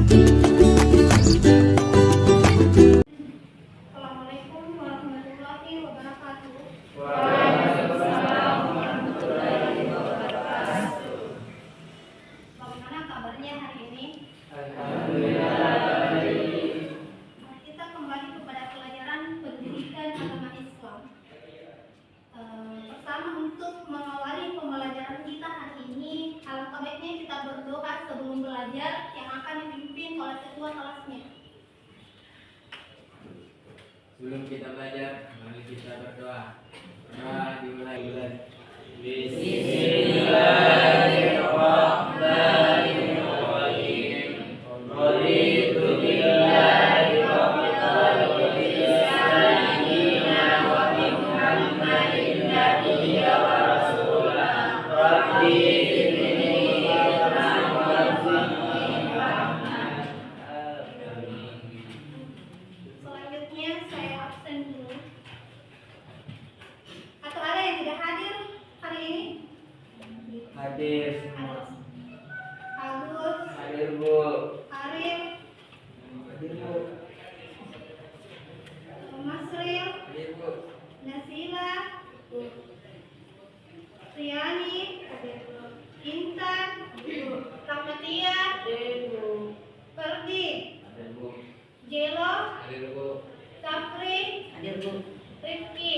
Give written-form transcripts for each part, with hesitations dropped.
Assalamualaikum warahmatullahi wabarakatuh. Waalaikumsalam warahmatullahi wabarakatuh. Bagaimana kabarnya hari ini? Alhamdulillah baik. Kita kembali kepada pelajaran pendidikan agama Islam. Pertama, untuk mengawali pembelajaran kita hari ini, alangkah baiknya kita berdoa sebelum belajar yang akan dipimpin oleh ketua kelasnya. Sebelum kita belajar, mari kita berdoa. Doa dimulai. Bismillahirrahmanirrahim. Raditu billahi rabbil alamin wa bi Muhammadin nabiyya wa rasulah. Rabbi zidni ilman warzuqni fahman. Amin. Selanjutnya saya absen dulu. Atau ada yang tidak hadir hari ini? Hadir semua. Agus, Hadir Bu. Arif, Hadir Bu. Masril, Hadir Bu. Nasila, Riani, Intan, Rahmatia, Ferdi, Hadir Bu. Jelo, Hadir Bu. Sapri, Hadir Bu. Rifki.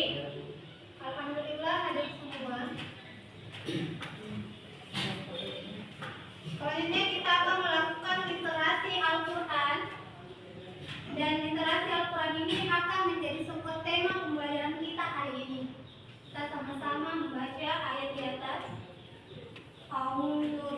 Alhamdulillah hadir semua. Selanjutnya kita akan melakukan literasi Al-Quran. Dan literasi Al-Quran ini akan menjadi sebuah tema pembelajaran kita hari ini. Kita sama-sama membaca ayat di atas.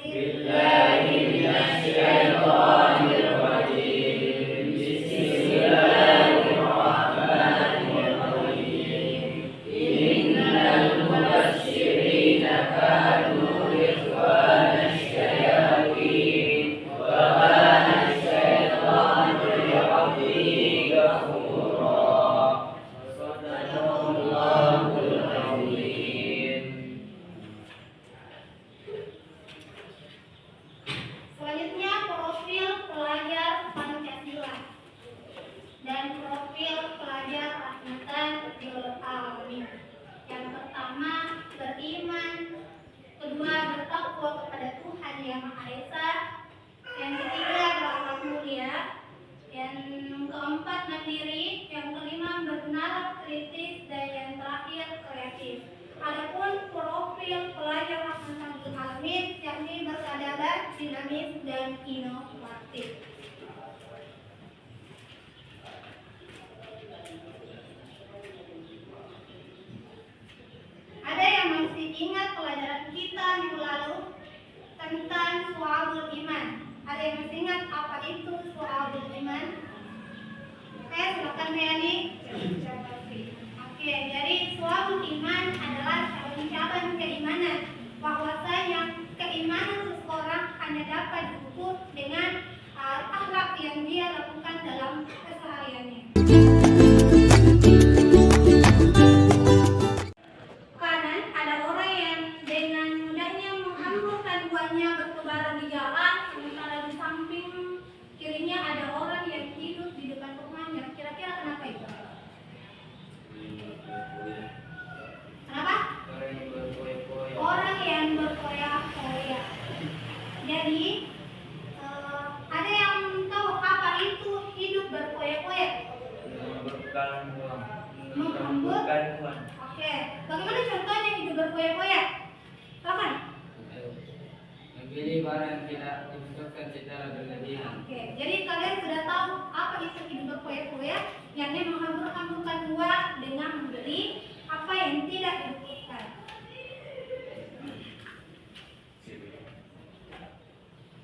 Billahi minasyaitonir rajim. Bismillahirrahmanirrahim. Innal mubasysyirina kanu ikhwana syayatin wa kana syaitanu li-rabbihi ghafura. Shadaqallahul azim. Selanjutnya profil pelajar Pancasila dan profil pelajar Rahmatan lil Alamin. Yang pertama beriman, kedua bertakwa kepada Tuhan Yang Maha Esa, yang ketiga berakhlak mulia, yang keempat mandiri, yang kelima bernalar kritis, dan yang terakhir kreatif. Adapun profil pelajar Rahmatan lil Alamin yakni bersadar, dinamis, dan inovatif. Ada yang masih ingat pelajaran kita minggu lalu tentang Syu'abul Iman? Ada yang masih ingat apa itu Syu'abul Iman? Oke, silakan Riani. Oke, jadi Syu'abul Iman adalah cabang-cabang keimanan. Bahwasanya keimanan seseorang hanya dapat diukur dengan akhlak yang dia lakukan dalam kesehariannya. Kanan, ada orang yang dengan mudahnya menghamburkan buahnya bertebaran di jalan, sementara di samping kirinya ada orang yang hidup di depan rumahnya. Kira-kira kenapa itu? Kenapa? Orang yang berkoya-koya. Jadi ada yang tahu apa itu hidup berkoya-koya? Menghamburkan uang. Oke, bagaimana contohnya hidup berkoya-koya? Silakan. Membeli barang yang tidak dibutuhkan secara berlebihan. Oke, jadi kalian sudah tahu apa itu hidup berkoya-koya, yakni menghambur-hamburkan uang dengan membeli apa yang tidak dibutuhkan.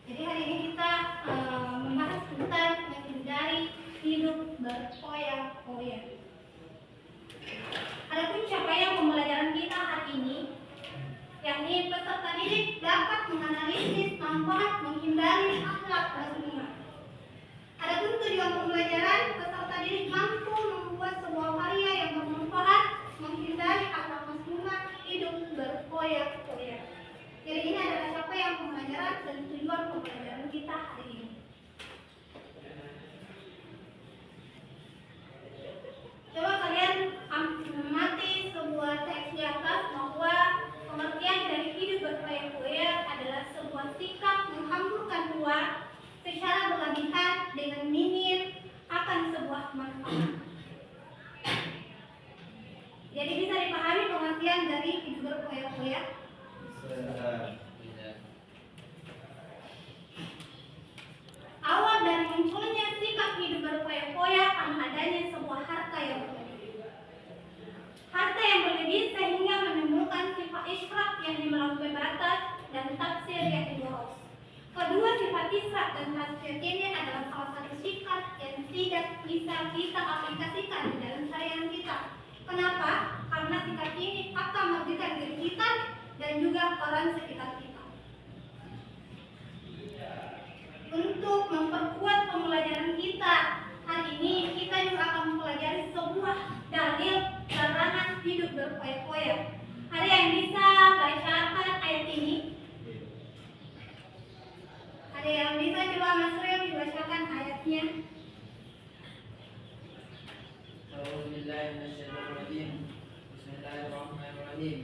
Jadi hari ini kita membahas tentang menghindari hidup berkoya-koya. Adapun capaian pembelajaran kita hari ini, yakni peserta didik dapat menganalisis manfaat menghindari akhlak mazmumah. Adapun tujuan pembelajaran, peserta didik mampu membuat sebuah karya yang bermanfaat menghindari akhlak mazmumah hidup berkoya-koya. Jadi ini adalah capaian pembelajaran dan tujuan pembelajaran kita hari ini. bagian dari hidup berfoya-foya? Tidak. Awal dari munculnya sikap hidup berfoya-foya karena adanya sebuah harta yang berlebih. Harta yang berlebih sehingga menimbulkan sifat isyraf yang melampaui batas dan tafsir yang boros. Kedua sifat isyraf dan tafsir ini adalah salah satu sifat yang tidak bisa kita aplikasikan di dalam syariat kita. Kenapa? Karena sikap ini akan merugikan diri kita dan juga orang sekitar kita. Untuk memperkuat pembelajaran kita hari ini, kita juga akan mempelajari sebuah dalil larangan hidup berfoya-foya. Ada yang bisa bacakan ayat ini? Ada yang bisa coba Mas Rio dibacakan ayatnya? A'udzubillahiminasyaitonirrajim. Bismillahirrahmanirrahim.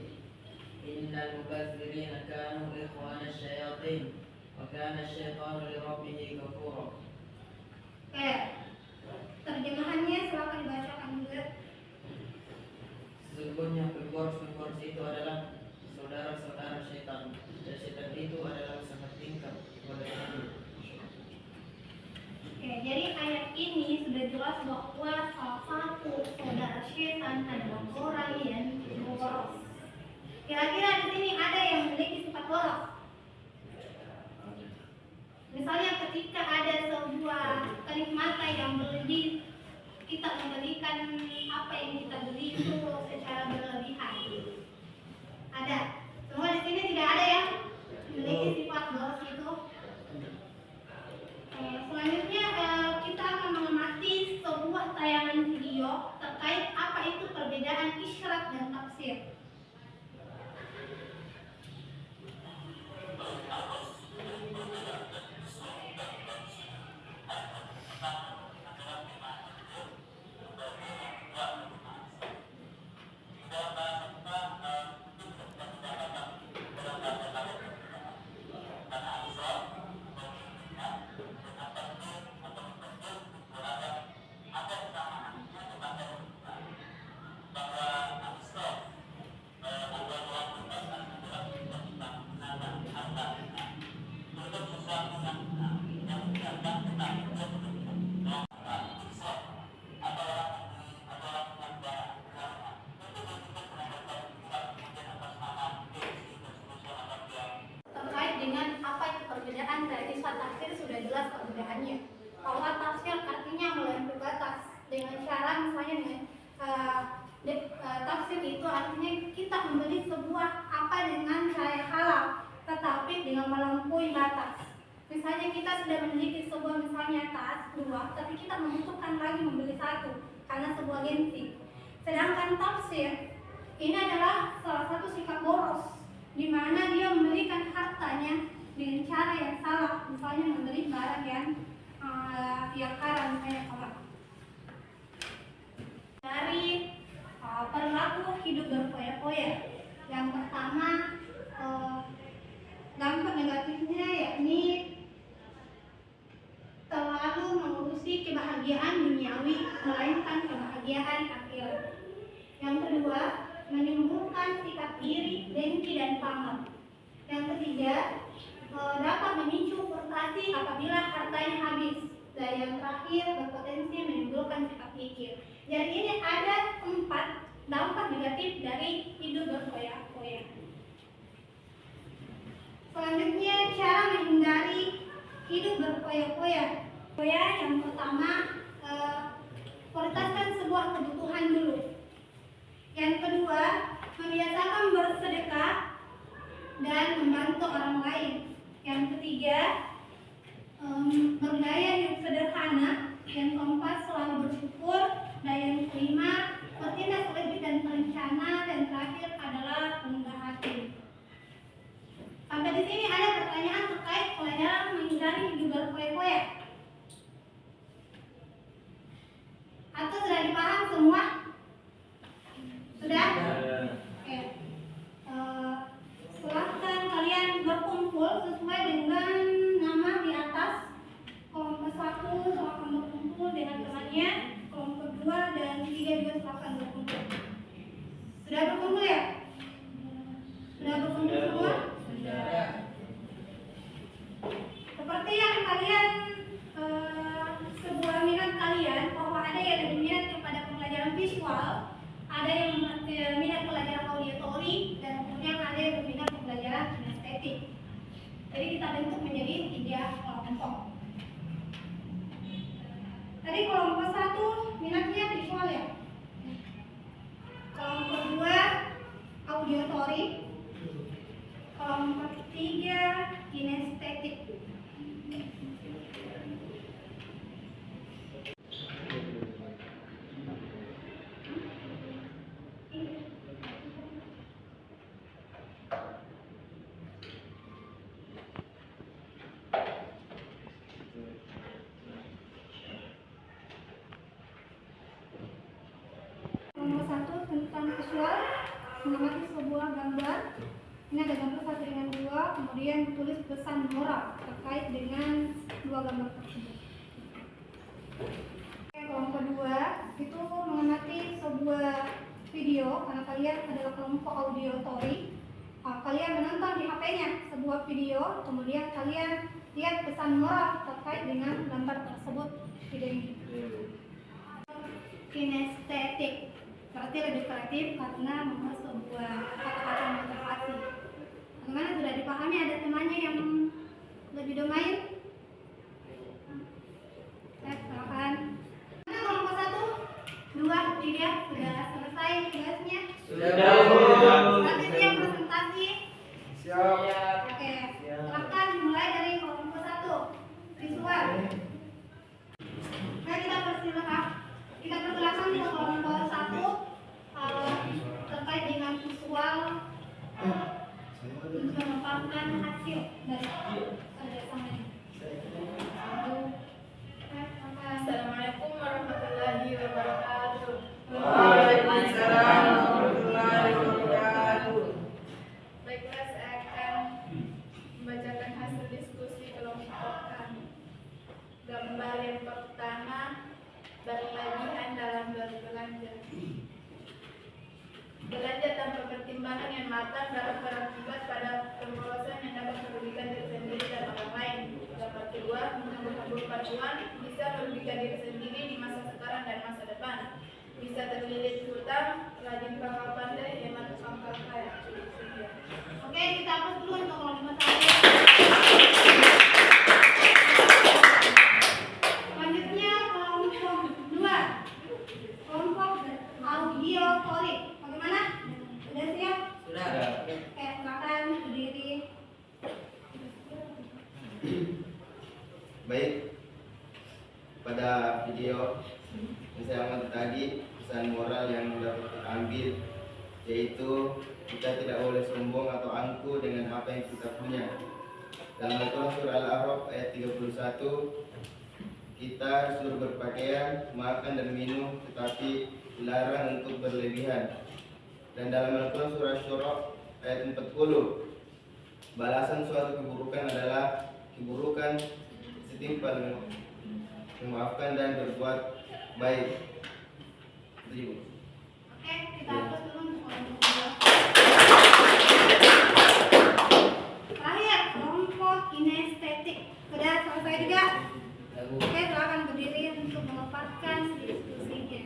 Innal mukazzibina kanu ikhwana syayatin wa kana asyaitanu lirabbih kafura. Oke. Terjemahannya silakan dibacakan juga. Sesungguhnya pengurus-pengurus itu adalah saudara-saudara syaitan, dan syaitan itu adalah sangat tingkat kepada Nabi. Oke, jadi ayat ini sudah jelas bahwa salah satu saudara syaitan adalah orang yang boros. Kira-kira di sini ada yang memiliki sifat boros? Misalnya ketika ada sebuah kenikmatan yang berlebih, kita memberikan apa yang kita beli itu secara berlebihan. Ada? Semua di sini tidak ada yang memiliki sifat boros itu. Selanjutnya kita akan mengamati sebuah tayangan video terkait apa itu perbedaan isyraf dan tafsir. Terkait dengan apa itu perbedaan dari isyraf tafsir sudah jelas perbedaannya. Bahwa tafsir artinya melampaui batas dengan cara misalnya dengan tafsir itu artinya kita membeli sebuah apa dengan cara halal, tetapi dengan melampaui batas. Misalnya kita sudah memiliki sebuah misalnya tas dua, tapi kita membutuhkan lagi membeli satu karena sebuah gengsi. Sedangkan tafsir ini adalah salah satu sikap boros, di mana dia memberikan hartanya dengan cara yang salah, misalnya membeli barang yang haram misalnya kalau dari perilaku hidup berfoya-foya. Yang pertama, dampak negatifnya yakni terlalu mengurusi kebahagiaan duniawi melainkan kebahagiaan akhirat. Yang kedua, menimbulkan sikap iri, dengki dan pamer. Yang ketiga, dapat memicu frustasi apabila hartanya habis. Dan yang terakhir, berpotensi menimbulkan sikap pikir. Jadi ini ada 4 dampak negatif dari hidup berfoya-foya. Selanjutnya, cara menghindari hidup berfoya-foya. Yang pertama, prioritaskan sebuah kebutuhan dulu. Yang kedua, membiasakan bersedekah dan membantu orang lain. Yang ketiga, bergaya yang sederhana. Yang keempat, selalu bersyukur. Dan yang kelima, bertindak lebih dan terencana. Dan terakhir adalah rendah hati. Sampai di sini ada pertanyaan terkait pelajaran menghindari hidup berfoya-foya. Atau sudah dipaham semua? Sudah? Oke. Silahkan kalian berkumpul sesuai dengan nama di atas. Kelompok 1 silakan berkumpul dengan temannya. Kelompok 2 dan 3 juga silakan berkumpul. Sudah berkumpul ya? Sudah berkumpul semua? Sudah. Seperti yang kalian sebuah minat kalian, bahwa ada yang lebih minat kepada pembelajaran visual, ada yang minat pelajaran auditory, dan kemudian ada yang berminat pembelajaran kinestetik. Jadi kita bentuk menjadi 3 kelompok. Tadi kelompok 1 minatnya visual ya. Kelompok 2 auditory. Kelompok 3 kinestetik. Nomor 1 tentang visual, mengamati sebuah gambar. Ini ada gambar 1 dengan 2, kemudian tulis pesan moral terkait dengan 2 gambar tersebut. Kelompok 2 itu mengamati sebuah video, karena kalian adalah kelompok auditory. Kalian menonton di HP-nya sebuah video, kemudian kalian lihat pesan moral terkait dengan gambar tersebut video ini. Kinestetik berarti lebih kreatif karena membahas sebuah kata-kata motivasi. Bagaimana, sudah dipahami? Ada temannya yang lebih domain? Silakan. Mana kelompok 1, 2, 3 sudah selesai tugasnya? Sudah. Berarti dia presentasi. Siap. Oke, silakan mulai dari kelompok 1 visual. Nah, kita persilakan ke kelompok 1 terkait dengan visual untuk memaparkan hasil dari kerjasamanya. Assalamualaikum warahmatullahi wabarakatuh. Waalaikumsalam warahmatullahi wabarakatuh. Baiklah, saya akan membacakan hasil diskusi kelompok kami. Gambar yang pertama, berlebihan dalam berbelanja. Belanja tanpa pertimbangan yang matang dapat berakibat pada pemborosan yang dapat merugikan diri sendiri dan orang lain. Gambar kedua, menghambur-hamburkan uang bisa merugikan diri sendiri di masa sekarang dan masa depan. Bisa terlilit hutang, rajin pangkal pandai, hemat pangkal kaya. Oke, kita hapus dulu untuk kelompok 1. Selanjutnya kelompok 2, kelompok auditory. Bagaimana? Sudah siap? Sudah. Oke, silakan berdiri. Baik. Pada video yang saya amati tadi, pesan moral yang dapat kita ambil yaitu kita tidak boleh sombong atau angkuh dengan apa yang kita punya. Dalam Al-Quran surah Al-A'raf ayat 31, kita disuruh berpakaian, makan dan minum, tetapi dilarang untuk berlebihan. Dan dalam Al-Quran surah Syura ayat 40, balasan suatu keburukan adalah keburukan setimpal memaafkan dan berbuat baik. Terima. Oke, kita hapus dulu untuk kelompok 2. Terakhir, kelompok kinestetik. Sudah selesai juga? Oke, silakan berdiri untuk memaparkan diskusinya.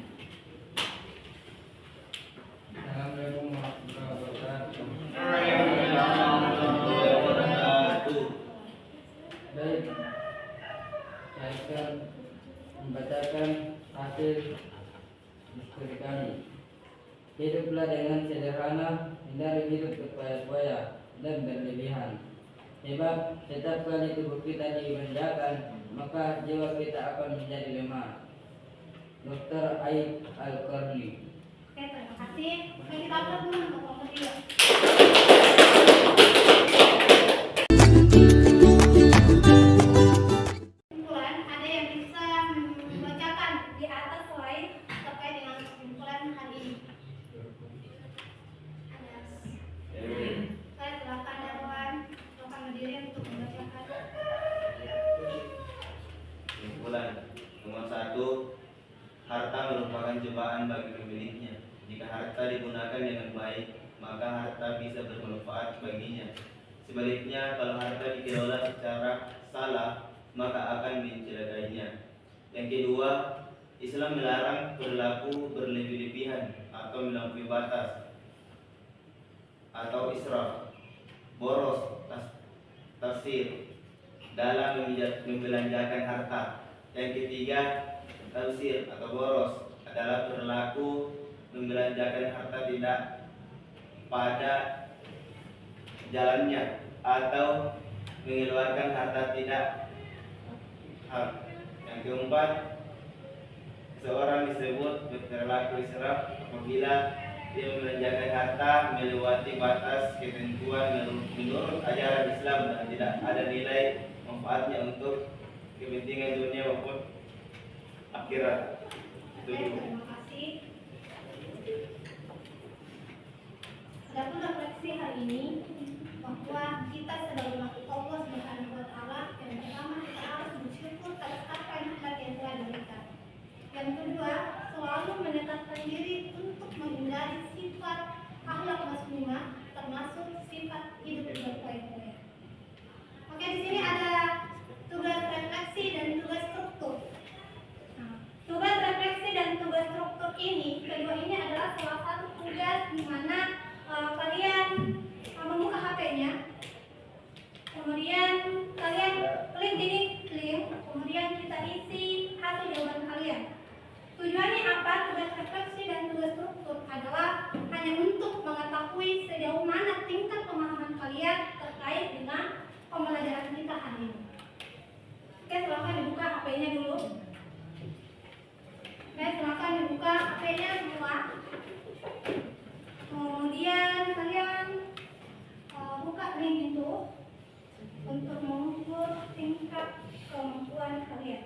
Assalamualaikum warahmatullahi wabarakatuh. Baik, saya akan membacakan hasil diskusi kami. Hiduplah dengan sederhana, hindari hidup berfoya-foya dan berlebihan. Sebab setiap kali tubuh kita dimanjakan, maka jiwa kita akan menjadi lemah. Dr. Aib Al-Qarni. Oke, terima kasih. Oke, kita hapus dulu untuk kelompok 3. Kesimpulan, ada yang bisa membacakan di atas slide terkait dengan kesimpulan hari ini. Saya silakan Darwan, silakan berdiri untuk membacakan. Kesimpulan nomor 1, harta merupakan cobaan bagi pemiliknya. Jika harta digunakan dengan baik, maka harta bisa bermanfaat baginya. Sebaliknya, kalau harta dikelola secara salah, maka akan mencelakainya. Yang kedua, Islam melarang perilaku berlebih-lebihan atau melampaui batas atau israf, boros, tafsir dalam membelanjakan harta. Yang ketiga, tafsir atau boros adalah perilaku membelanjakan harta tidak pada jalannya atau mengeluarkan harta tidak hak. Yang keempat, seorang disebut berperilaku israf apabila dia membelanjakan harta melewati batas ketentuan menurut ajaran Islam dan tidak ada nilai manfaatnya untuk kepentingan dunia maupun akhirat. Oke, terima kasih. Adapun refleksi hari ini bahwa kita sedang melakukan Allah Subhanahu wa taala, yang pertama kita harus bersyukur atas apa yang Tuhan berikan. Yang kedua, selalu menetapkan diri untuk menghindari sifat akhlak muslimah, termasuk sifat hidup berpoya-poya. Oke, di sini ada tugas refleksi dan tugas struktur. Nah, tugas refleksi dan tugas struktur ini, kedua ini adalah salah satu tugas di mana kalian membuka HP-nya, kemudian kalian klik ini link, kemudian kita isi hasil jawaban kalian. Tujuannya apa? Tugas refleksi dan tugas struktur adalah hanya untuk mengetahui sejauh mana tingkat pemahaman kalian terkait dengan pembelajaran kita hari ini. Oke, silakan dibuka HP-nya dulu. Oke, silakan dibuka HP-nya semua. Kemudian kalian buka link itu untuk mengukur tingkat kemampuan kalian.